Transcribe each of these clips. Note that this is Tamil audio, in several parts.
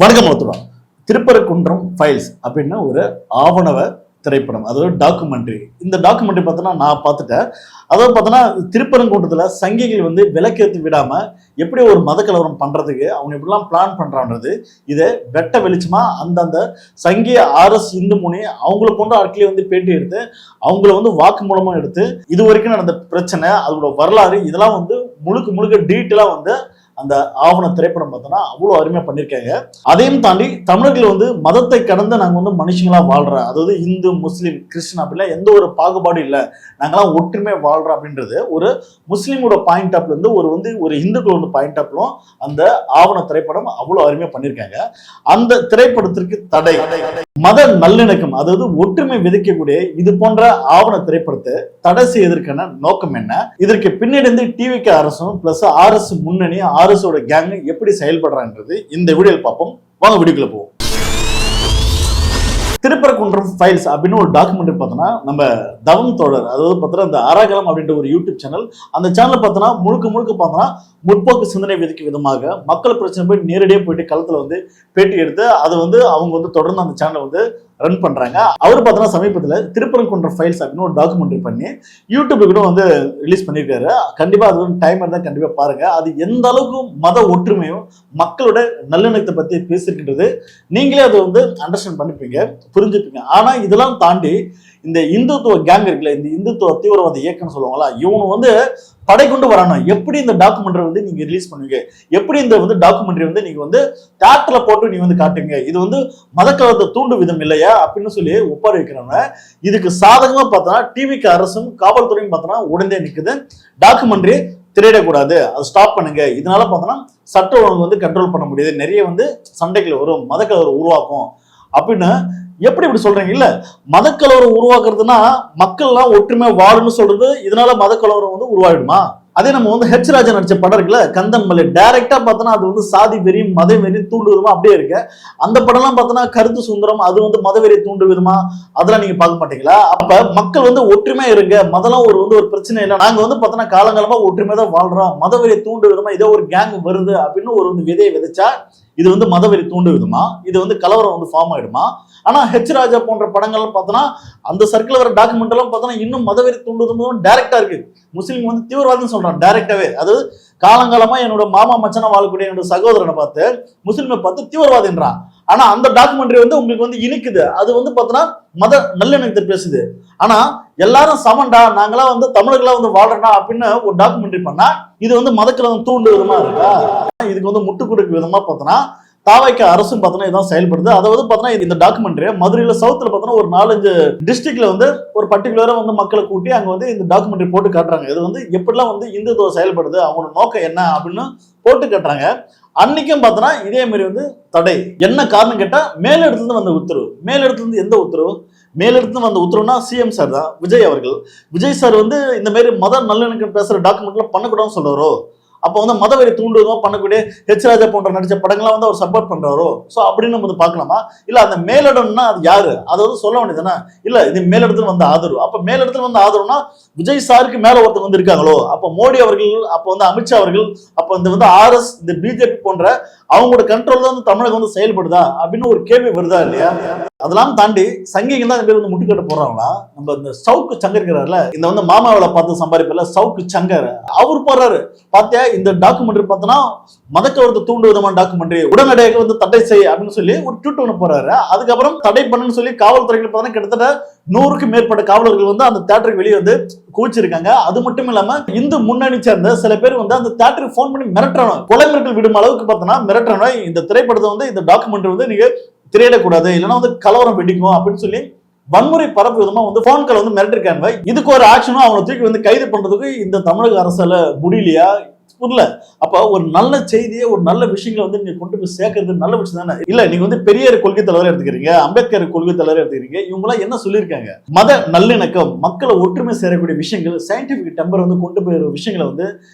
வணக்கம் மருத்துவா. திருப்பரங்குன்றம் ஃபைல்ஸ் அப்படின்னு ஒரு ஆவண திரைப்படம், அதாவது டாக்குமெண்ட்ரி. இந்த டாக்குமெண்ட்ரி பார்த்தோன்னா நான் பார்த்துட்டேன். அதாவது பார்த்தோன்னா திருப்பரங்குன்றத்தில் சங்கிகள் வந்து விலக்கேற்றி விடாமல் எப்படி ஒரு மத கலவரம் பண்ணுறதுக்கு அவங்க எப்படிலாம் பிளான் பண்ணுறான்றது இதை வெட்ட வெளிச்சமாக அந்தந்த சங்கிய ஆர்எஸ் இந்து முனி அவங்கள போன்ற ஆட்களே வந்து பேட்டி எடுத்து அவங்கள வந்து வாக்கு மூலமாக எடுத்து இது வரைக்கும் நடந்த பிரச்சனை அதோட வரலாறு இதெல்லாம் வந்து முழுக்க டீட்டெயிலாக வந்து அந்த ஆவண திரைப்படம் பார்த்தோன்னா அவ்வளோ அருமையாக பண்ணியிருக்காங்க. அதையும் தாண்டி தமிழர்கள் வந்து மதத்தை கடந்து நாங்கள் வந்து மனுஷங்களா வாழ்றோம், அதாவது இந்து முஸ்லீம் கிறிஸ்டின் அப்படிலாம் எந்த ஒரு பாகுபாடும் இல்லை, நாங்களாம் ஒற்றுமை வாழ்றோம் அப்படின்றது ஒரு முஸ்லீமோட பாயிண்ட் ஆஃப்ல இருந்து ஒரு இந்துக்களோட பாயிண்ட் ஆஃப்லும் அந்த ஆவண திரைப்படம் அவ்வளோ அருமையாக பண்ணியிருக்காங்க. அந்த திரைப்படத்திற்கு தடை மத நல்லிணக்கம், அதாவது ஒற்றுமை விதைக்கக்கூடிய இது போன்ற ஆவண திரைப்படத்தை தடை செய்வதற்கான நோக்கம் என்ன, இதற்கு பின்னணி டிவிக்கு அரசும் பிளஸ் ஆர்எஸ் முன்னணி ஆர்எஸோட கேங் எப்படி செயல்படுறான்றது இந்த வீடியோவில் பார்ப்போம். வாங்க வீடியோக்குள்ள போவோம். திருப்பரங்குன்றம் ஃபைல்ஸ் அப்படின்னு ஒரு டாக்குமெண்ட்ரி பார்த்தோன்னா நம்ம தவம் தோழர், அதாவது பார்த்தோன்னா இந்த ஆராகலம் அப்படின்ற ஒரு யூடியூப் சேனல், அந்த சேனல் பார்த்தோன்னா முழுக்க பார்த்தோன்னா முற்போக்கு சிந்தனை விதிக்கும் விதமாக மக்கள் பிரச்சனை போய் நேரடியாக போயிட்டு களத்தில் வந்து பேட்டி எடுத்து அதை வந்து அவங்க வந்து தொடர்ந்து அந்த சேனலை வந்து ரன் பண்றாங்க. அவர் பார்த்தோன்னா சமீபத்தில் திருப்பரங்குன்றம் ஃபைல்ஸ் அப்படின்னு ஒரு டாக்குமெண்ட்ரி பண்ணி யூடியூப்ல கூட வந்து ரிலீஸ் பண்ணியிருக்காரு. கண்டிப்பா அது வந்து டைம் இருந்தால் கண்டிப்பா பாருங்க. அது எந்த அளவுக்கு மத ஒற்றுமையும் மக்களோட நல்லிணக்கத்தை பத்தி பேசியிருக்கின்றது நீங்களே அதை வந்து அண்டர்ஸ்டாண்ட் பண்ணிப்பீங்க, புரிஞ்சுப்பீங்க. ஆனா இதெல்லாம் தாண்டி இந்த இந்துத்துவ கேங் இருக்குல்ல, இந்த இந்துத்துவ தீவிரவாத இயக்கம்னு சொல்லுவாங்களா, இவங்க வந்து படை கொண்டு வரணும். எப்படி இந்த டாக்குமெண்ட்ரி வந்து நீங்க ரிலீஸ் பண்ணுவீங்க, எப்படி இந்த வந்து டாக்குமெண்ட்ரி வந்து நீங்க வந்து தியேட்டர்ல போட்டு நீங்க வந்து காட்டுங்க, இது வந்து மதக்கலவரத்தை தூண்டும் விதம் இல்லையா அப்படின்னு சொல்லி ஒப்பாரி வைக்கிறாங்க. இதுக்கு சாதகமா பார்த்தோன்னா டிவிக்கு அரசும் காவல்துறையும் பார்த்தோன்னா உடனே நிக்குது, டாக்குமெண்ட்ரி திரையிடக்கூடாது, அதை ஸ்டாப் பண்ணுங்க, இதனால பார்த்தோன்னா சட்ட ஒழுங்கு வந்து கண்ட்ரோல் பண்ண முடியாது, நிறைய வந்து சண்டைகள் வரும், மதக்கலவரம் உருவாக்கும் அப்படின்னு. எப்படி இப்படி சொல்றீங்க? இல்ல, மதக்கலவரம் உருவாக்குறதுன்னா மக்கள் எல்லாம் ஒற்றுமை வாழும்னு சொல்றது, இதனால மதக்கலவரம் வந்து உருவாயிடுமா? அதே நம்ம வந்து ஹெச் ராஜா நடிச்ச படம் இருக்குல்ல கந்தன் மலை, டைரக்டா பார்த்தோன்னா அது வந்து சாதி வெறி மத வெறி தூண்டு விதமா அப்படியே இருக்கு. அந்த படம்லாம் பார்த்தோன்னா கருத்து சுந்தரம், அது வந்து மதவெறி தூண்டு விதமா, அதெல்லாம் நீங்க பார்க்க மாட்டீங்களா? அப்ப மக்கள் வந்து ஒற்றுமையா இருங்க, மதம்லாம் ஒரு பிரச்சனை இல்லை, நாங்க வந்து பார்த்தோன்னா காலங்காலமா ஒற்றுமையா தான் வாழ்றோம், மதவெறி தூண்டு விதமா இதோ ஒரு கேங் வருது அப்படின்னு ஒரு வந்து விதையை விதைச்சா இது வந்து மதவெறி தூண்டு விதமா, இது வந்து கலவரம் வந்து ஃபார்ம் ஆயிடுமா? ஆனா ஹெச் ராஜா போன்ற படங்கள் பார்த்தோன்னா அந்த சர்க்கிள் வர டாக்குமெண்ட் எல்லாம் பார்த்தோன்னா இன்னும் மதவெறி தூண்டுவதும் டைரக்டா இருக்கு. முஸ்லீம் வந்து தீவிரவாதம் சொல்றான் டைரக்டாவே. அது காலங்காலமா என்னோட மாமா மச்சனா வாழக்கூடிய என்னோட சகோதரனை பார்த்து முஸ்லீமை பார்த்து தீவிரவாதின்றான். ஆனா அந்த டாக்குமெண்ட்ரி வந்து உங்களுக்கு வந்து இனிக்குது, அது வந்து பார்த்தோன்னா மத நல்லிணக்கத்தை பேசுது. ஆனா எல்லாரும் சமண்டா, நாங்களாம் வந்து தமிழர்களா வந்து வாழ்றா அப்படின்னு ஒரு டாக்குமெண்ட்ரி பண்ணா இது வந்து மதக்கலவரம் தூண்டு விதமா இருக்கா? இதுக்கு வந்து முட்டு கொடுக்க விதமா பார்த்தோன்னா தாவைக்கு அரசும் பார்த்தோன்னா இதான் செயல்படுது. அதாவது பார்த்தோன்னா இந்த டாக்குமெண்ட்ரி மதுரையில சவுத்துல பார்த்தோன்னா ஒரு 4-5 டிஸ்ட்ரிக்ட்ல வந்து ஒரு பர்டிகுலரா வந்து மக்களை கூட்டி அங்க வந்து இந்த டாக்குமெண்ட்ரி போட்டு காட்டுறாங்க. இது வந்து எப்படிலாம் வந்து இந்துத்துவம் செயல்படுது, அவங்களோட நோக்கம் என்ன அப்படின்னு போட்டு காட்டுறாங்க. அன்னைக்கும் பார்த்தோன்னா இதே மாதிரி வந்து தடை. என்ன காரணம் கேட்டா மேலிடத்துல இருந்து வந்த உத்தரவு. மேலிடத்துல இருந்து எந்த உத்தரவு? மேலிடத்துல வந்த உத்தரவுனா சிஎம் சார் தான், விஜய் அவர்கள். விஜய் சார் வந்து இந்த மாதிரி மத நல்லிணக்கம் பேசுற டாக்குமெண்ட்ல பண்ணக்கூடாதுன்னு சொல்றாரோ, அப்போ வந்து மதவெறி தூண்டுவதோ பண்ணக்கூடிய ஹெச் ராஜா போன்ற நடிச்ச படங்கள்லாம் வந்து அவர் சப்போர்ட் பண்றாரோ, ஸோ அப்படின்னு நம்ம வந்து பார்க்கலாமா? இல்ல அந்த மேலிடம்னா அது யாரு, அதை வந்து சொல்ல வேண்டியதுதானே? இல்ல இது மேலிடத்துல வந்த ஆதரவு. அப்ப மேலிடத்துல வந்த ஆதரவுனா விஜய் சாருக்கு மேல ஒருத்தர் வந்து இருக்காங்களோ, அப்ப மோடி அவர்கள், அப்ப வந்து அமித்ஷா அவர்கள், அப்ப இந்த வந்து ஆர்எஸ் இந்த பிஜேபி போன்ற அவங்களோட கண்ட்ரோல் தான் வந்து தமிழகம் வந்து செயல்படுதா அப்படின்னு ஒரு கேள்வி வருதா இல்லையா? அதெல்லாம் தாண்டி சங்கிகள் தான் பேர் வந்து முட்டுக்கட்ட போடுறாங்களா? நம்ம இந்த சவுக்கு சங்கர் இருக்கிறாருல, இந்த வந்து மாமாவில பார்த்து சம்பாதிப்பில்ல சவுக்கு சங்கர், அவர் போடுறாரு பார்த்தியா இந்த டாக்குமெண்ட்ரி பார்த்தோன்னா மதக்கலவரத்தை தூண்டு விதமான டாக்குமெண்ட்ரி, உடனடியாக வந்து தடை செய் அப்படின்னு சொல்லி ஒரு ட்வீட் ஒன்று போறாரு. அதுக்கப்புறம் தடை பண்ணுன்னு சொல்லி காவல்துறைகள் பார்த்தோன்னா கிட்டத்தட்ட 100க்கும் மேற்பட்ட காவலர்கள் வந்து அந்த தியேட்டருக்கு வெளியே வந்து கூச்சிருக்காங்க. அது மட்டும் இல்லாம இந்து முன்னணி சேர்ந்த சில பேர் வந்து அந்த தியேட்டருக்கு போன் பண்ணி மிரட்டணும், கொலை மிரட்டல் விடும் அளவுக்கு பார்த்தோன்னா மிரட்டணும், இந்த திரைப்படத்தை வந்து இந்த டாக்குமெண்ட்ரி வந்து நீங்க திரையிடக்கூடாது, இல்லைன்னா வந்து கலவரம் வெடிக்கும் அப்படின்னு சொல்லி வன்முறை பரப்பு விதமா வந்து போன் கால் வந்து மிரட்டிருக்காங்க. இதுக்கு ஒரு ஆக்ஷனும் அவங்களை தூக்கி வந்து கைது பண்றதுக்கு இந்த தமிழக அரசால முடியலையா? புரியல. அப்ப ஒரு நல்ல செய்தியை, ஒரு நல்ல விஷயங்களை வந்து நீங்க கொண்டு போய் சேர்க்கறது நல்ல விஷயம் தானே? இல்ல நீங்க வந்து பெரியார் கொள்கை தலைவரை எடுத்துக்கிறீங்க, அம்பேத்கர் கொள்கை தலைவரை எடுத்துக்கிறீங்க, இவங்க எல்லாம் என்ன சொல்லியிருக்காங்க? மத நல்லிணக்கம், மக்களை ஒற்றுமை சேரக்கூடிய விஷயங்கள், சயின்டிபிக் டெம்பர் வந்து கொண்டு போயிற விஷயங்களை வந்து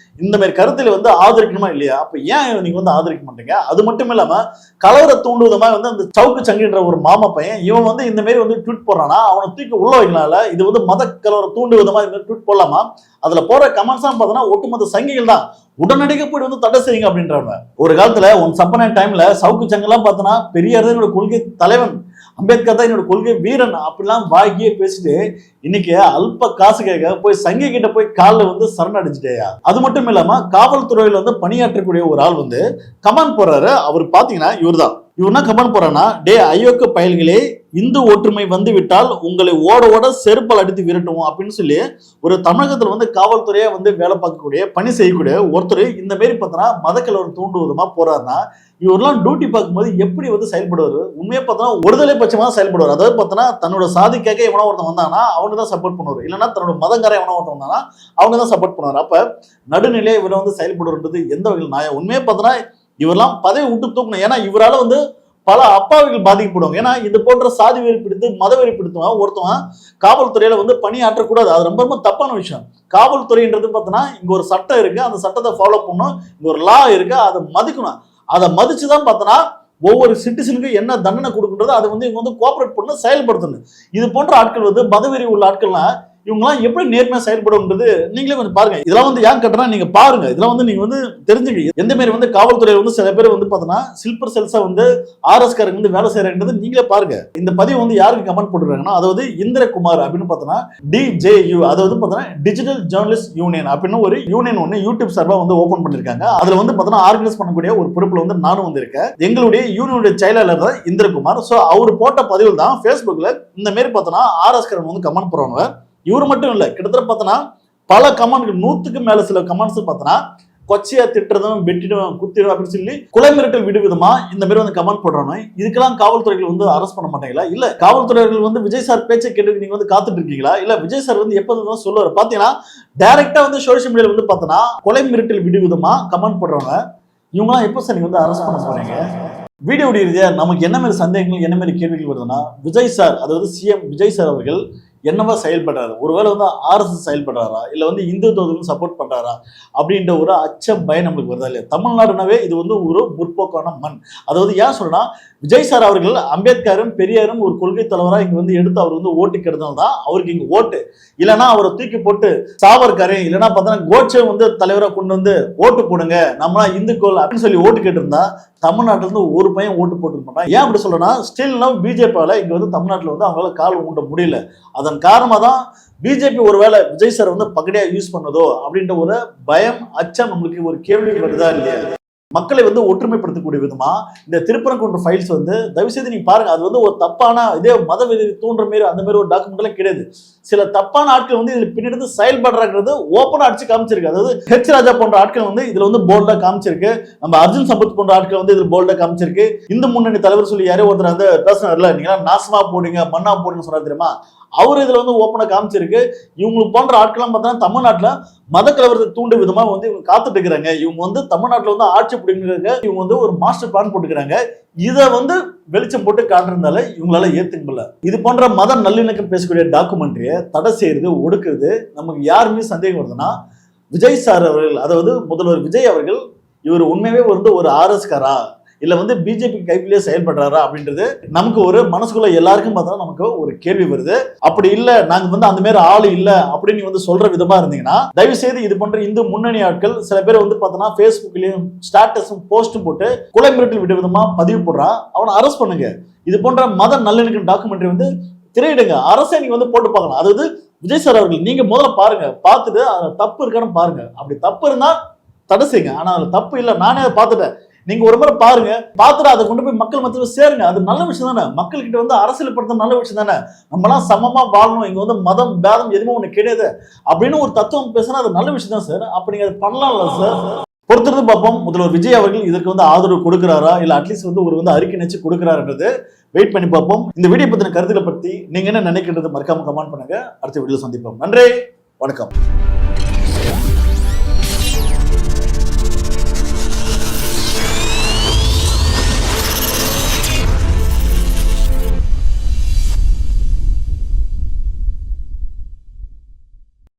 இந்த மாதிரி கருத்துல வந்து ஆதரிக்கணுமா இல்லையா? அப்ப ஏன் நீங்க வந்து ஆதரிக்க மாட்டீங்க? அது மட்டும் இல்லாம கலவர தூண்டுவதமா வந்து அந்த சவுக்கு சங்கின்ற ஒரு மாமா பையன் இவன் வந்து இந்த மாதிரி வந்து ட்வீட் போடுறானா, அவனை தூக்கி உள்ள வைக்கலாம்ல? இது வந்து மத கலவர தூண்டுவதமா இந்த ட்வீட் போடலாமா? அதுல போற கமெண்ட்ஸ் பார்த்தோன்னா ஒட்டுமொத்த சங்கிகள் தான் உடனடியாக போயிட்டு வந்து தடை செய்யுங்க அப்படின்றாங்க. ஒரு காலத்துல ஒன் சப்பன டைம்ல சவுக்கு சங்கெல்லாம் பார்த்தோன்னா பெரியார் என்னோட கொள்கை தலைவன், அம்பேத்கர் தான் என்னோட கொள்கை வீரன் அப்படிலாம் வாங்கியே பேசிட்டு இன்னைக்கு அல்ப காசு கேட்க போய் சங்கி கிட்ட போய் காலில் வந்து சரணடைஞ்சிட்டேயா. அது மட்டும் இல்லாம காவல்துறையில வந்து பணியாற்றக்கூடிய ஒரு ஆள் வந்து கமெண்ட் போடுறாரு. அவர் பாத்தீங்கன்னா இவர்தான். இவர்னா கமெண்ட் போறானா, டே ஐயோக்கு பயல்களே, இந்து ஒற்றுமை வந்து விட்டால் உங்களை ஓட ஓட செருப்பால் அடித்து விரட்டுவோம் அப்படின்னு சொல்லி ஒரு தமிழகத்துல வந்து காவல்துறையா வந்து வேலை பார்க்கக்கூடிய பணி செய்யக்கூடிய ஒருத்தர் இந்த மாரி பார்த்தோன்னா மதக்கலவரம் தூண்டு விதமா போறாருன்னா இவரெல்லாம் டியூட்டி பார்க்கும்போது எப்படி வந்து செயல்படுவார்? உண்மையை பார்த்தோன்னா ஒருதலை பட்சமாக செயல்படுவார். அதாவது பார்த்தோன்னா தன்னோட சாதிக்காக எவனோ ஒருத்தன் வந்தாங்கன்னா அவங்க தான் சப்போர்ட் பண்ணுவார், இல்லைன்னா தன்னோட மதங்கார எவனோ ஒருத்தன் வந்தாங்கன்னா அவங்க தான் சப்போர்ட் பண்ணுவார். அப்ப நடுநிலையை இவரை வந்து செயல்படுறது எந்த வகையில் நியாயம்? உண்மையை பார்த்தோன்னா இவரெல்லாம் பதவி விட்டு தூக்கணும். ஏன்னா இவரால் வந்து பல அப்பாவிகள் பாதிக்கப்படுவாங்க. ஏன்னா இது போன்ற சாதி வெறி பிடித்து மத வெறி பிடித்தவன் ஒருத்தவன் காவல்துறையில வந்து பணியாற்றக்கூடாது. அது ரொம்ப ரொம்ப தப்பான விஷயம். காவல்துறைன்றது பார்த்தோன்னா இங்க ஒரு சட்டம் இருக்கு, அந்த சட்டத்தை ஃபாலோ பண்ணணும். இங்க ஒரு லா இருக்கு, அதை மதிக்கணும். அதை மதிச்சுதான் பார்த்தோன்னா ஒவ்வொரு சிட்டிசனுக்கும் என்ன தண்டனை கொடுக்குன்றது அதை வந்து இவங்க வந்து கோஆபரேட் பண்ண செயல்படுத்தணும். இது போன்ற ஆட்கள் வந்து மதவெறி உள்ள ஆட்கள்லாம் இவங்கெல்லாம் எப்படி நேர்மையா செயல்படும்ன்றது நீங்களே கொஞ்சம் பாருங்க. இதெல்லாம் வந்து ஏன் கட்டுறா நீங்க பாருங்க. இதெல்லாம் வந்து நீங்க வந்து தெரிஞ்சுக்க எந்த மாதிரி வந்து காவல்துறையில வந்து சில பேர் வந்து பார்த்தோன்னா சில்பர் செல்ஸா வந்து ஆர்எஸ்காரங்க வந்து வேலை செய்யறாங்கன்றது நீங்களே பாருங்க. இந்த பதிவு வந்து யாருக்கு கமெண்ட் போட்டுருக்காங்கன்னா, அதாவது இந்திரகுமார் அப்படின்னு பார்த்தோன்னா DJU, அதாவது பார்த்தோன்னா டிஜிட்டல் ஜேர்னலிஸ்ட் யூனியன் அப்படின்னு ஒரு யூனியன் ஒன்று யூடியூப் சார்பா வந்து ஓபன் பண்ணிருக்காங்க. அதுல வந்து பார்த்தோன்னா ஆர்கனைஸ் பண்ணக்கூடிய ஒரு பொறுப்புல வந்து நானும் வந்து இருக்கேன். எங்களுடைய யூனியனுடைய செயலாளர் தான் இந்திரகுமார். ஸோ அவர் போட்ட பதிவு தான் ஃபேஸ்புக்ல இந்த மாதிரி பார்த்தோன்னா ஆர்எஸ்காரங்க வந்து கமெண்ட் போடுறாங்க. இவர் மட்டும் இல்ல, கிட்டத்தட்ட பார்த்தோன்னா பல கமெண்ட் 100க்கு மேல சில கமெண்ட்ஸ் பார்த்தோன்னா கொச்சையா திட்டுறதும் வெட்டிடும் குத்திடும் அப்படின்னு சொல்லி கொலை மிரட்டல் விடுவிதமா இந்த மாதிரி வந்து கமெண்ட் போடுறாங்க. இதுக்கெல்லாம் காவல்துறைகள் வந்து அரெஸ்ட் பண்ண மாட்டாங்களா? இல்ல காவல்துறைகள் வந்து விஜய் சார் பேச்சை கேட்டு நீங்க வந்து காத்துட்டு இருக்கீங்களா? இல்ல விஜய் சார் வந்து எப்ப சொல்லுவாரு? பாத்தீங்கன்னா டைரக்டா வந்து சோசியல் மீடியால வந்து பார்த்தோன்னா கொலை மிரட்டல் விடுவிதமா கமெண்ட் போடுறவங்க இவங்கலாம் எப்போ சார் நீங்க வந்து அரெஸ்ட் பண்ண போறீங்க? வீடியோ ரீதியா நமக்கு என்ன மாதிரி சந்தேகங்கள் என்ன மாதிரி கேள்விகள் வருதுன்னா, விஜய் சார் அதாவது சிஎம் விஜய் சார் அவர்கள் என்னவா செயல்படுறாரு? ஒருவேளை வந்து RSS செயல்படுறாரா, இல்ல வந்து இந்துத்துவத்துக்கு சப்போர்ட் பண்றாரா அப்படின்ற ஒரு அச்சம் பயம் நம்மளுக்கு வருதா இல்லையா? தமிழ்நாடுனாவே இது வந்து ஒரு முற்போக்கான மண். அதாவது ஏன் சொல்றா, விஜய் சார் அவர்கள் அம்பேத்கரும் பெரியாரும் ஒரு கொள்கை தலைவரா இங்க வந்து எடுத்து அவர் வந்து ஓட்டு கெடுத்தால் தான் அவருக்கு இங்க ஓட்டு. இல்லைன்னா அவரை தூக்கி போட்டு சாவர்கரே இல்லைன்னா பார்த்தோன்னா கோட்சே வந்து தலைவராக கொண்டு வந்து ஓட்டு போடுங்க, நம்மளா இந்துக்கள் அப்படின்னு சொல்லி ஓட்டு கேட்டிருந்தா தமிழ்நாட்டில இருந்து ஒரு பையன் ஓட்டு போட்டு மாட்டான். ஏன் அப்படி சொல்றேன்னா, ஸ்டில் பிஜேபியால இங்க வந்து தமிழ்நாட்டில் வந்து அவங்களால கால் ஊண்ட முடியல. அதன் காரணமாக தான் பிஜேபி ஒருவேளை விஜய் சார் வந்து பகடியா யூஸ் பண்ணதோ அப்படின்ற ஒரு பயம் அச்சம் நம்மளுக்கு ஒரு கேள்வி வருதா இல்லையா? மக்களை வந்து ஒற்றுமைப்படுத்தக்கூடிய விதமா இந்த திருப்பரங்குன்ற ஃபைல்ஸ் வந்து தயவு செய்து நீங்க பாருங்க. அது வந்து ஒரு தப்பான இதே மத வெறி தூண்டுற மாரி அந்த மாதிரி ஒரு டாக்குமெண்ட் எல்லாம் கிடையாது. சில தப்பான ஆட்கள் வந்து இதுல பின்னாடி செயல்படுறாங்கிறது ஓப்பனா அடிச்சு காமிச்சிருக்கு. அதாவது ஹெச் ராஜா போன்ற ஆட்கள் வந்து இதுல வந்து போல்டா காமிச்சிருக்கு. நம்ம அர்ஜுன் சம்பத் போன்ற ஆட்கள் வந்து இதுல போல்டா காமிச்சிருக்கு. இந்து முன்னணி தலைவர் சொல்லி யாரோ ஒருத்தர் வந்து பேசினார்ல, நீங்க நாசமா போடுங்க மண்ணா போடுங்க சொன்னார் தெரியுமா? அவர் இதுல வந்து ஓப்பனா காமிச்சிருக்கு. இவங்களுக்கு போன்ற ஆட்கள்லாம் பார்த்தோன்னா தமிழ்நாட்டுல மத கலவரத்தை தூண்டும் விதமா வந்து இவங்க காத்துட்டு இருக்கிறாங்க. இவங்க வந்து தமிழ்நாட்டுல வந்து ஆட்சி பிடிக்கிறாங்க. இவங்க வந்து ஒரு மாஸ்டர் பிளான் போட்டுக்கிறாங்க. இதை வந்து வெளிச்சம் போட்டு காட்டுறதுனால இவங்களால ஏத்துக்க முடியல. இது போன்ற மத நல்லிணக்கம் பேசக்கூடிய டாக்குமெண்ட்ரியை தடை செய்யறது ஒடுக்குறது நமக்கு யாருமே சந்தேகம் வருதுன்னா, விஜய் சார் அவர்கள் அதாவது முதல்வர் விஜய் அவர்கள் இவர் உண்மையாவே வந்து ஒரு RSகாரா இல்ல வந்து பிஜேபி கைப்பிலேயே செயல்படுறாரா அப்படின்றது நமக்கு ஒரு மனசுக்குள்ள எல்லாருக்கும் பார்த்தா நமக்கு ஒரு கேள்வி வருது. அப்படி இல்ல நாங்க வந்து அந்த மாதிரி ஆளு இல்ல அப்படின்னு வந்து சொல்ற விதமா இருந்தீங்கன்னா தயவு செய்து இது போன்ற இந்து முன்னணி ஆட்கள் சில பேர் வந்து பார்த்தோன்னா ஃபேஸ்புக்லயும் ஸ்டேட்டஸும் போஸ்டும் போட்டு கொலை மிரட்டல் விட விதமா பதிவு போடுறான், அவனை அரெஸ்ட் பண்ணுங்க. இது போன்ற மத நல்லிணக்கம் டாக்குமெண்ட்ரி வந்து திரையிடுங்க, அரசே நீங்க வந்து போட்டு பார்க்கலாம். அதாவது விஜய் சார் அவர்கள் நீங்க முதல்ல பாருங்க, பார்த்துட்டு அதுல தப்பு இருக்கான்னு பாருங்க. அப்படி தப்பு இருந்தா தடை செய்யுங்க. ஆனா அதுல தப்பு இல்லை, நானே அதை பார்த்துட்டேன். நீங்க ஒரு முறை பாருங்க, பார்த்துட்டு அதை கொண்டு போய் மக்கள் மத்தியில் சேருங்க. அது நல்ல விஷயம் தானே. மக்கள் கிட்ட வந்து அரசியல் படுத்த நல்ல விஷயம் தானே. நம்மளாம் சமமா வாழணும், இங்க வந்து மதம் பேதம் எதுவுமே ஒண்ணு கிடையாது அப்படின்னு ஒரு தத்துவம் பேசுனா அது நல்ல விஷயம் தான் சார். அப்ப நீங்க அதை பண்ணலாம்ல சார். பொறுத்திருந்து பார்ப்போம் முதல்வர் விஜய் அவர்கள் இதற்கு வந்து ஆதரவு கொடுக்கிறாரா இல்ல அட்லீஸ்ட் வந்து ஒரு வந்து அறிக்கை நினைச்சு கொடுக்கிறாருன்றது வெயிட் பண்ணி பார்ப்போம். இந்த வீடியோ பத்தின கருத்துக்களை பத்தி நீங்க என்ன நினைக்கின்றது மறக்காம கமெண்ட் பண்ணுங்க. அடுத்த வீடியோல சந்திப்போம். நன்றி, வணக்கம்.